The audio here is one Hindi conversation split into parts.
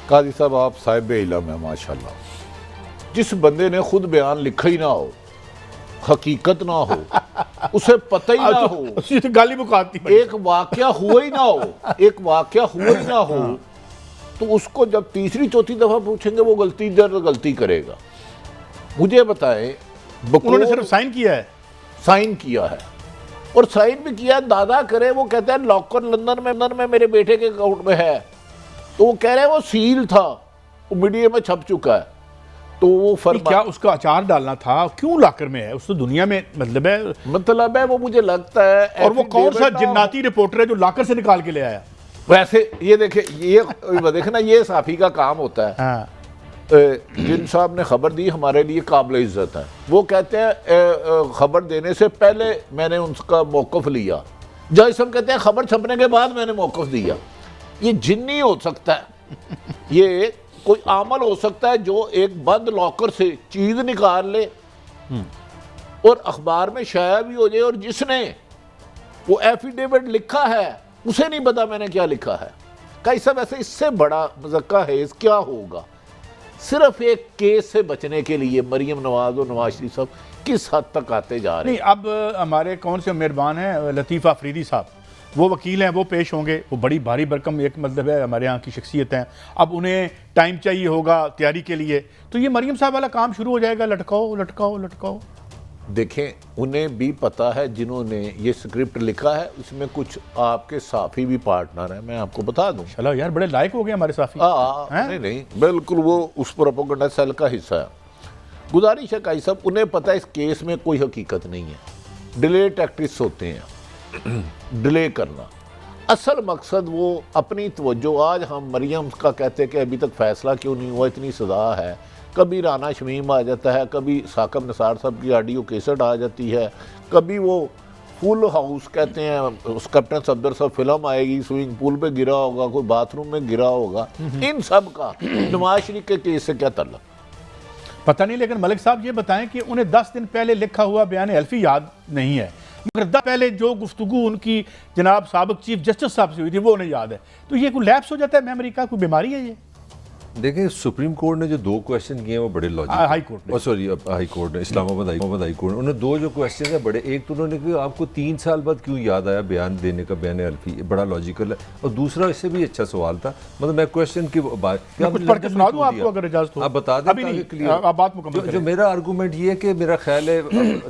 काजी साहब आप साहिब इल्म है माशाल्लाह। जिस बंदे ने खुद बयान लिखा ही ना हो, हकीकत ना हो, उसे पता ही ना हो, गाली मुकाती एक वाकया हुआ ही ना हो, एक वाकया हुआ ही ना हो, तो उसको जब तीसरी चौथी दफा पूछेंगे वो गलती दर गलती करेगा। मुझे बताएं, उन्होंने सिर्फ साइन किया है, साइन किया है और साइन भी किया है, दादा करे। वो कहते हैं लॉकर लंदन में मेरे बेटे के अकाउंट में है, तो वो कह रहे हैं वो सील था, वो मीडिया में छप चुका है। तो वो क्या उसका अचार डालना था, क्यों लाकर में है? उस तो दुनिया में मतलब है वो मुझे लगता है। और वो कौन सा जिन्नाती रिपोर्टर है जो लाकर से निकाल के ले आया? वैसे ये देखे ना, ये साफी का काम होता है। हाँ। जिन साहब ने खबर दी हमारे लिए काबिल इज्जत है। वो कहते हैं खबर देने से पहले मैंने उनका मौक़िफ़ लिया। जज साहब कहते हैं खबर छपने के बाद मैंने मौक़िफ़ दिया। ये जिन्नी हो सकता है, ये कोई आमल हो सकता है जो एक बंद लॉकर से चीज निकाल ले और अखबार में शाया भी हो जाए, और जिसने वो एफिडेविट लिखा है उसे नहीं पता मैंने क्या लिखा है। कई सब ऐसे इससे बड़ा मज़क्का है क्या होगा? सिर्फ एक केस से बचने के लिए मरियम नवाज और नवाज शरीफ साहब किस हद तक आते जा रहे हैं। नहीं, अब हमारे कौन से मेहरबान हैं, लतीफ़ अफरीदी साहब, वो वकील हैं, वो पेश होंगे। वो बड़ी भारी भरकम एक मतलब है हमारे यहाँ की शख्सियत हैं। अब उन्हें टाइम चाहिए होगा तैयारी के लिए, तो ये मरियम साहब वाला काम शुरू हो जाएगा, लटकाओ लटकाओ लटकाओ। देखें, उन्हें भी पता है जिन्होंने ये स्क्रिप्ट लिखा है उसमें कुछ आपके साफी भी पार्टनर हैं, मैं आपको बता दूं। चलो यार, बड़े लायक हो गए हमारे साफी। नहीं, बिल्कुल वो उस प्रोपेगेंडा सेल का हिस्सा है। गुजारिश है काई साहब, उन्हें पता है इस केस में कोई हकीकत नहीं है, डिले टैक्टिक्स होते हैं, डिले करना। असल मकसद वो अपनी तवज्जो, आज हम मरियम का कहते हैं कि अभी तक फैसला क्यों नहीं हुआ, इतनी सजा है। कभी राना शमीम आ जाता है, कभी साकब निसार साहब की ऑडियो केसेट आ जाती है, कभी वो फुल हाउस कहते हैं, उस कैप्टन सफदर साहब फिल्म आएगी, स्विमिंग पूल पे गिरा होगा, कोई बाथरूम में गिरा होगा। इन सब का नवाज शरीफ के केस से क्या ताल्लुक पता नहीं। लेकिन मलिक साहब ये बताएं कि उन्हें 10 दिन पहले लिखा हुआ बयान एल्फी याद नहीं है, मगर 10 पहले जो गुफ्तगू उनकी जनाब साबिक चीफ जस्टिस साहब से हुई थी वो उन्हें याद है। तो ये कोई लैप्स हो जाता है मेमोरी का, कोई बीमारी है ये? देखिए, सुप्रीम कोर्ट ने जो 2 क्वेश्चन किए हैं वो बड़े लॉजिकल। हाई कोर्ट ने, सॉरी हाई कोर्ट ने, इस्लामाबाद हाई कोर्ट, उन्होंने 2 जो क्वेश्चन है बड़े, एक तो उन्होंने कहा आपको 3 साल बाद क्यों याद आया बयान देने का, बयान अल्फी, बड़ा लॉजिकल है। और दूसरा इससे भी अच्छा सवाल था, मतलब मैं क्वेश्चन की बात सुना दूं आपको अगर इजाजत हो? आप बता दें, आप बात मुकम्मल। जो मेरा आर्गूमेंट ये है कि मेरा ख्याल है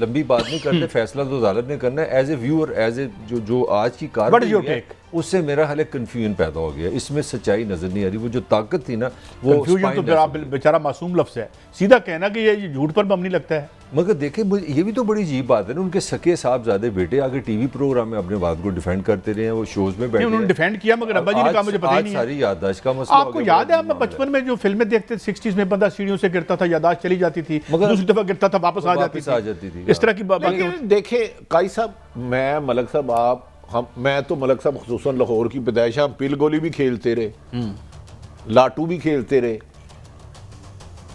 लंबी बात नहीं करते, फैसला तो अदालत ने करना है। As a viewer, as a जो आज की कार्रवाई है उससे मेरा हाल कन्फ्यूजन पैदा हो गया, इसमें सच्चाई नजर नहीं आ रही। वो जो ताकत थी ना, वो कन्फ्यूजन तो बेचारा मासूम लफ्ज़ है, सीधा कहना कि ये झूठ पर मबनी लगता है। मगर देखें, ये भी तो बड़ी अजीब बात है ना, उनके सके साहबजादे बेटे आगे टीवी प्रोग्राम में अपने बात को डिफेंड करते रहे हैं, वो शोज में बैठे, उन्होंने डिफेंड किया, मगर अब्बा जी ने कहा मुझे पता ही नहीं है। सारी याददाश्त का मसला। आपको याद है, हम बचपन में जो फिल्में देखते थे 60s में, बंदा सीढ़ियों से गिरता था, याददाश्त चली जाती थी, मगर दूसरी दफा गिरता था वापस आ जाती थी, इस तरह की बातें। देखे काई साहब, मैं मलक साहब मैं तो मलक साहब खुसूसन लाहौर की पैदाइश, हम पिल गोली भी खेलते रहे, लाटू भी खेलते रहे।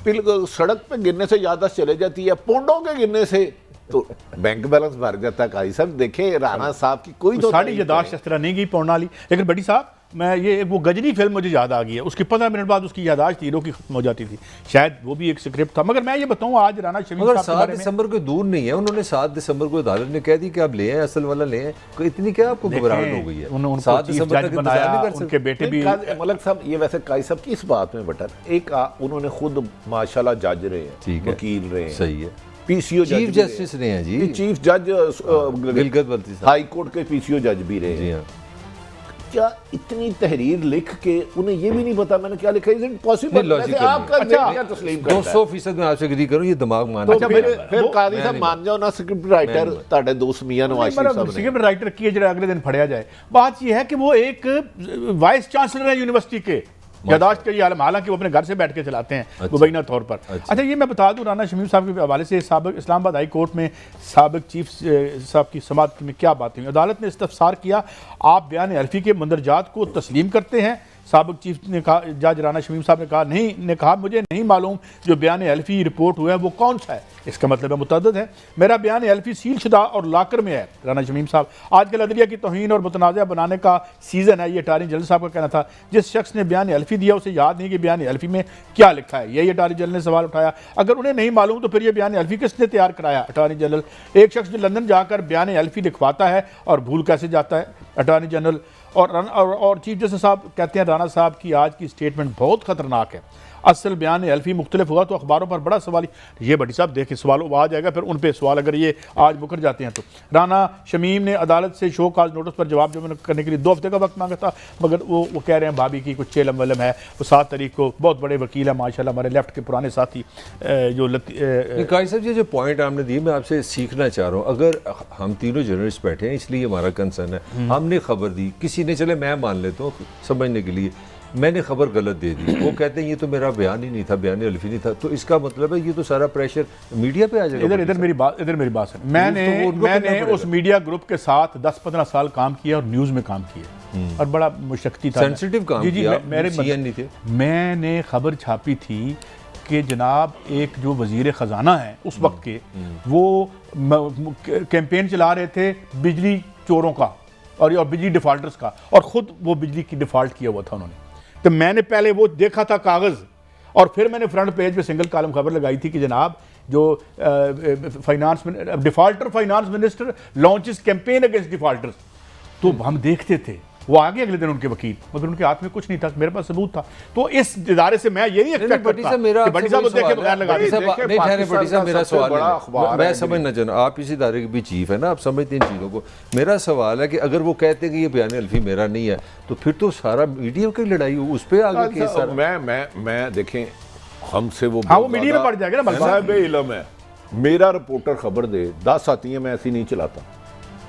पिल सड़क पे गिरने से याददाश्त चले जाती है, पोंडों के गिरने से तो बैंक बैलेंस भर जाता है। काई साहब देखे, राणा साहब की कोई तो सारी याददाश्त इस तरह नहीं गई पौंड वाली। लेकिन बड़ी साहब, मैं ये वो गजनी फिल्म मुझे याद आ गई है, उसके 15 मिनट बाद उसकी याददाश्त तीरों की खत्म हो जाती थी, शायद वो भी एक स्क्रिप्ट था। मगर मैं ये बताऊं, आज राना शमीम साहब 7 दिसंबर को दूर नहीं है, उन्होंने 7 दिसंबर को अदालत ने कह दी कि आप ले आए, असल वाला ले आए। इतनी क्या आपको घबराहट हो गई है? 7 दिसंबर तक बनाया, उनके बेटे भी। मलक साहब ये वैसे काई साहब की इस बात में बटन एक उन्होंने खुद माशाल्लाह जज रहे हैं, वकील रहे हैं, सही है, पीसीओ चीफ जस्टिस रहे हैं जी, चीफ जज गिलगित बल्ती साहब, हाई कोर्ट के पीसीओ जज भी रहे हैं। क्या इतनी तहरीर लिख के उन्हें ये भी नहीं पता मैंने क्या लिखा? Is it possible? आपका क्या तस्लीम करता है? 200% मैं आपसे एग्री करूं, ये दिमाग मान। तो फिर काजी साहब मान जाओ ना, स्क्रिप्ट राइटर ताड़े दोस्त मियां नवाज शरीफ साहब ने स्क्रिप्ट राइटर किए जो अगले दिन फड़या जाए। बात ये है कि वो एक वाइस चांसलर है यूनिवर्सिटी के, यादाश्त का ये आलम, हालांकि वो अपने घर से बैठ के चलाते हैं मुबैना तौर पर। अच्छा, ये मैं बता दूं, राना शमीम साहब के हवाले से इस्लामाबाद हाई कोर्ट में साबिक चीफ साहब की समाअत में क्या बात हुई। अदालत ने इस्तफसार किया, आप बयान अल्फी के मंदरजात को तस्लीम करते हैं साबिक चीफ ने कहा, जज राना शमीम साहब ने कहा मुझे नहीं मालूम जो बयान एल्फी रिपोर्ट हुआ है वो कौन सा है। इसका मतलब है मुतअद्दिद है। मेरा बयान एल्फी सील शुदा और लाकर में है। राना शमीम साहब, आजकल अदलिया की तौहीन और मुतनाज़ा बनाने का सीज़न है, ये अटारनी जनरल साहब का कहना था। जिस शख्स ने बयान एल्फी दिया उसे याद नहीं कि बयान एल्फी में क्या लिखा है, यही अटारनी जनरल ने सवाल उठाया। अगर उन्हें नहीं मालूम तो फिर ये बयान एल्फी किसने तैयार कराया? Attorney general. एक शख्स जो लंदन जाकर बयान एल्फी लिखवाता है और भूल कैसे जाता है? Attorney general. और चीफ जस्टिस साहब कहते हैं राना साहब की आज की स्टेटमेंट बहुत खतरनाक है। असल बयान एल्फी मुख्तलिफ हुआ तो अखबारों पर बड़ा सवाल। ये बड़ी साहब देखें, सवाल आ जाएगा फिर उन पे सवाल, अगर ये आज मुकर जाते हैं तो। राना शमीम ने अदालत से शो काज नोटिस पर जवाब जमा करने के लिए 2 हफ्ते का वक्त मांगा था, मगर वो कह रहे हैं भाभी की कुछ चेलम वलम है। वो 7 तारीख को बहुत बड़े वकील है माशाल्लाह, हमारे लेफ्ट के पुराने साथी जो काजी साहब ये जो पॉइंट आपने दी मैं आपसे सीखना चाह रहा हूँ। अगर हम तीनों जर्नलिस्ट बैठे हैं इसलिए हमारा कंसर्न है, हमने खबर दी, किसी ने, चले मैं मान लेता हूँ समझने के लिए, मैंने खबर गलत दे दी, वो कहते हैं ये तो मेरा बयान ही नहीं था, बयान अल्फी नहीं था, तो इसका मतलब है ये तो सारा प्रेशर मीडिया पे आ जाएगा। इधर मेरी बात सुन। मैंने उस मीडिया ग्रुप के साथ 10-15 साल काम किया और न्यूज़ में काम किया और बड़ा मुशक्कती था, सेंसिटिव काम किया। मेरे नहीं थे। मैंने खबर छापी थी कि जनाब एक जो वजीर ख़जाना है उस वक्त के, वो कैंपेन चला रहे थे बिजली चोरों का और बिजली डिफ़ॉल्टर्स का, और ख़ुद वो बिजली की डिफ़ॉल्ट किया हुआ था उन्होंने। तो मैंने पहले वो देखा था कागज़, और फिर मैंने फ्रंट पेज पे सिंगल कॉलम खबर लगाई थी कि जनाब जो defaulter finance minister launches campaign against defaulters. तो हम देखते थे, वो आगे अगले दिन उनके वकील, मगर उनके हाथ में कुछ नहीं था, मेरे पास सबूत था। तो इस इदारे से मैं यही एक्सपेक्ट करता कि बड़ी साहब देखे बगैर लगा नहीं ठहरे। बड़ी साहब मेरा सवाल है, मैं समझना चाहूँ, आप इस इदारे के भी चीफ है ना, आप समझते हैं इन चीज़ों को। मेरा सवाल है कि अगर वो कहते हैं कि ये बयान अल्फी मेरा नहीं है तो फिर तो सारा मीडिया की लड़ाई हो, उस पर आगे केस सारा। मैं देखें, हमसे वो मीडिया में पड़ जाएगा ना, साहिब इल्म है। मेरा रिपोर्टर खबर दे 10 आती है, मैं ऐसी नहीं चलाता।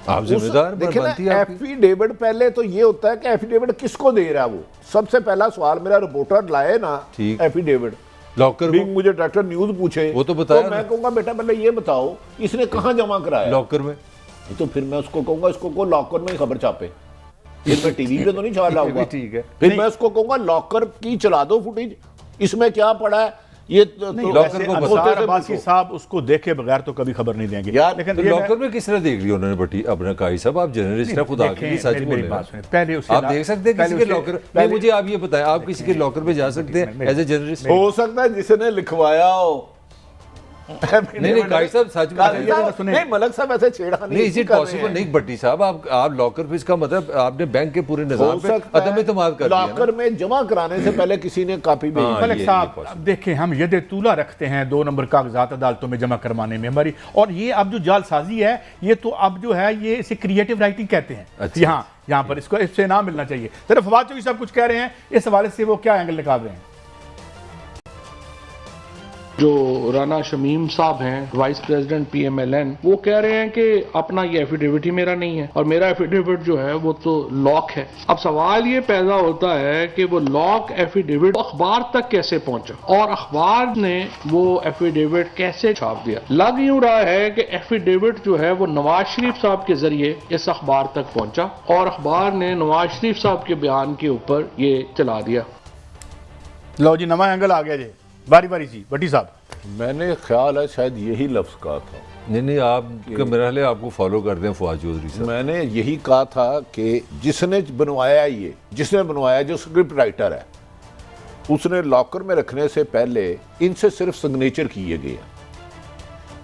आप जिम्मेदार देखिए ना, एफिडेविट पहले तो ये होता है कि एफिडेविट किसको दे रहा है। वो सबसे पहला सवाल मेरा रिपोर्टर लाए ना एफिडेविट, लॉकर मुझे डायरेक्टर न्यूज़ पूछे वो तो बताया, मैं कहूँगा बेटा पहले ये बताओ इसने कहाँ जमा कराया लॉकर में, तो फिर मैं उसको कहूँगा इसको को लॉकर में ही खबर छापे, फिर मैं टीवी पे तो नहीं छाप लाऊंगा। ठीक है, फिर मैं उसको कहूँगा लॉकर की चला दो फुटेज, इसमें क्या पड़ा है ये लॉकर को अब्बासी साहब उसको देखे बगैर तो कभी खबर नहीं देंगे यार। लेकिन तो लॉकर में किस तरह देख लिया उन्होंने बटी अपना काई साहब, आप जर्नलिस्ट है, खुदा के लिए सच बोल रहे हैं। पहले आप देख सकते हैं किसी के लॉकर में, मुझे आप ये बताएं, आप किसी के लॉकर में जा सकते हैं एज ए जर्नलिस्ट? हो सकता है जिसने लिखवाया हो। नहीं काई साहब सच नहीं, मलक साहब ऐसे छेड़ा नहीं, इज इट पॉसिबल? नहीं भट्टी साहब, आप लॉकर पे, इसका मतलब आपने बैंक के पूरे निजाम पे अदम एतमाद कर दिया। लॉकर में जमा कराने से पहले किसी ने कॉपी भेजी। मलक साहब देखें, हम यदि तूला रखते हैं 2 नंबर कागजात अदालतों में जमा करवाने में हमारी, और ये अब जो जालसाजी है ये तो अब जो है ये इसे क्रिएटिव राइटिंग कहते हैं। यहाँ पर इसको इससे नाम मिलना चाहिए। सिर्फ फवाद चौधरी साहब कुछ कह रहे हैं, इस हवाले से वो क्या एंगल निकाल रहे हैं? जो राना शमीम साहब हैं वाइस प्रेसिडेंट PMLN, वो कह रहे हैं कि अपना ये एफिडेविट ही मेरा नहीं है और मेरा एफिडेविट जो है वो तो लॉक है। अब सवाल ये पैदा होता है कि वो लॉक एफिडेविट अखबार तक कैसे पहुंचा और अखबार ने वो एफिडेविट कैसे छाप दिया। लग यूं रहा है कि एफिडेविट जो है वो नवाज शरीफ साहब के जरिए इस अखबार तक पहुंचा और अखबार ने नवाज शरीफ साहब के बयान के ऊपर ये चला दिया। लो जी, नवा एंगल आ गया जी, बारी बारी जी। भट्टी साहब, मैंने ख्याल है शायद यही लफ्ज़ कहा था। नहीं आप मेरा ख्याल है आपको फॉलो कर दें फवाद चौधरी साहब। मैंने यही कहा था कि जिसने बनवाया, ये जिसने बनवाया जो स्क्रिप्ट राइटर है, उसने लॉकर में रखने से पहले इनसे सिर्फ सिग्नेचर किए गए।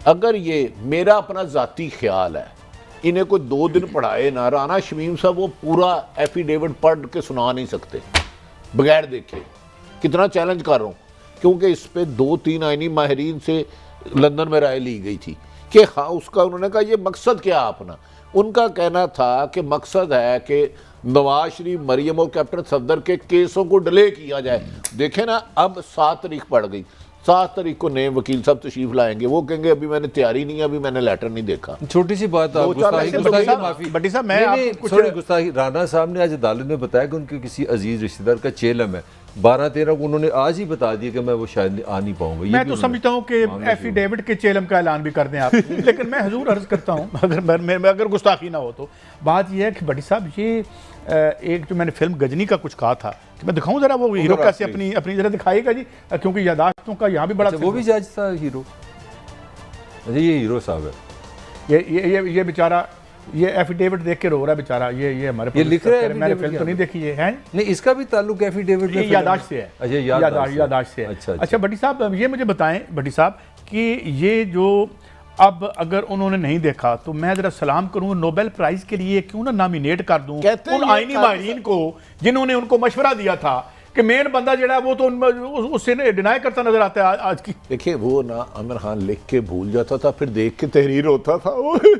अगर ये मेरा अपना ज़ाती ख्याल है, इन्हें कोई 2 दिन पढ़ाए ना, राना शमीम साहब वो पूरा एफिडेविट पढ़ के सुना नहीं सकते बगैर देखे। कितना चैलेंज कर रहा हूँ, क्योंकि इस पे 2-3 आईनी माहिरीन से लंदन में राय ली गई थी कि हाँ, उसका उन्होंने कहा ये मकसद क्या अपना। उनका कहना था कि मकसद है कि नवाज शरीफ, मरियम और कैप्टन सफदर के केसों को डिले किया जाए। देखें ना, अब 7 तारीख पड़ गई, 7 तारीख को नए वकील साहब तशरीफ लाएंगे, वो कहेंगे अभी मैंने तैयारी नहीं है, अभी मैंने लेटर नहीं देखा। छोटी सी बात, भट्टी साहब मैं गुस्ताखी, राणा साहब ने आज अदालत में बताया कि उनके किसी अजीज रिश्तेदार का चेलम है, 12-13 को उन्होंने आज ही बता दिया कि मैं वो शायद आ नहीं पाऊंगा। ये मैं भी तो उन्होंने- समझता हूँ कि एफिडेविट के चेलम का ऐलान भी कर दें आप लेकिन मैं हजूर अर्ज करता हूँ अगर गुस्ताखी ना हो तो बात यह है कि भट्टी साहब ये एक जो मैंने फिल्म गजनी का कुछ कहा था कि मैं दिखाऊं जरा वो हीरो कैसे अपनी अपनी जरा दिखाएगा जी, क्योंकि यादाश्तों का यहाँ भी बड़ा अच्छा, वो भी जज था हीरो। अच्छा, ये हीरो साहब है। ये बेचारा ये एफिडेविट देख के रो रहा है बेचारा, ये हमारे ये लिख रहा है मैंने affidavit फिल्म तो नहीं देखी है नहीं, इसका भी ताल्लुक एफिडेविट में ये यादाश्त से है। अच्छा, यादाश्त से है। अच्छा भट्टी साहब ये मुझे बताएं भट्टी साहब कि ये जो अब अगर उन्होंने नहीं देखा तो मैं जरा सलाम करूं नोबेल प्राइज के लिए क्यों ना नॉमिनेट कर दूं कहते हैं उन आईनी माहिरीन को जिन्होंने उनको मशवरा दिया था कि मेन बंदा जो है वो तो उससे डिनाई करता नजर आता है आज की। देखिए वो ना आमिर खान लिख के भूल जाता था, फिर देख के तहरीर होता था ओए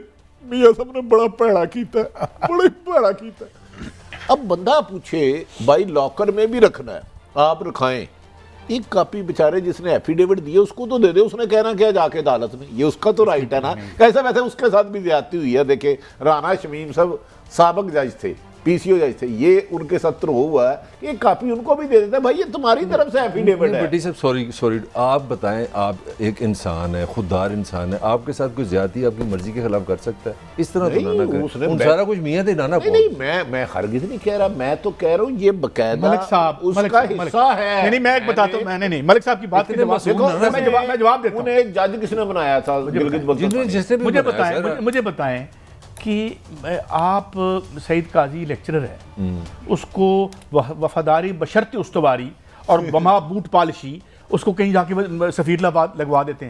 मियां साहब ने बड़ा भैड़ा कीता, बड़ा भैड़ा कीता। अब बंदा पूछे भाई लॉकर में भी रखना है, आप रखाएं, एक कॉपी बेचारे जिसने एफिडेविट दिया उसको तो दे दे, उसने कहना क्या जाके अदालत में, ये उसका तो राइट है ना। कैसे वैसे उसके साथ भी ज्यादती हुई है। देखे राना शमीम साहब साबिक जज थे, पीसीओ जज थे, ये उनके साथ तो हुआ है, एक कॉपी उनको भी दे देते भाई ये तुम्हारी तरफ से एफिडेविट है। बटी साहब सॉरी आप बताएं, आप एक इंसान है, खुददार इंसान है, आपके साथ कोई ज्यादती आपकी मर्जी के खिलाफ कर सकता है? इस तरह तो ना करें, उन सारा कुछ मियां दे नाना। नहीं मैं हरगिज नहीं कह रहा, मैं तो कह रहा हूँ ये बकायदा मलिक साहब उसका हिस्सा है। नहीं मैं एक बताता हूँ, मैंने नहीं मलिक साहब की बात के जवाब मैं जवाब देता हूँ। उन्हें एक जज किसने बनाया था गिलगित बल्तिस्तान? मुझे बताएं कि आप सईद काजी लेक्चरर है, उसको वफादारी बशर्त उस्तवारी और बमा बूट पॉलिशी उसको कहीं जाके सफीर लगवा देते हैं।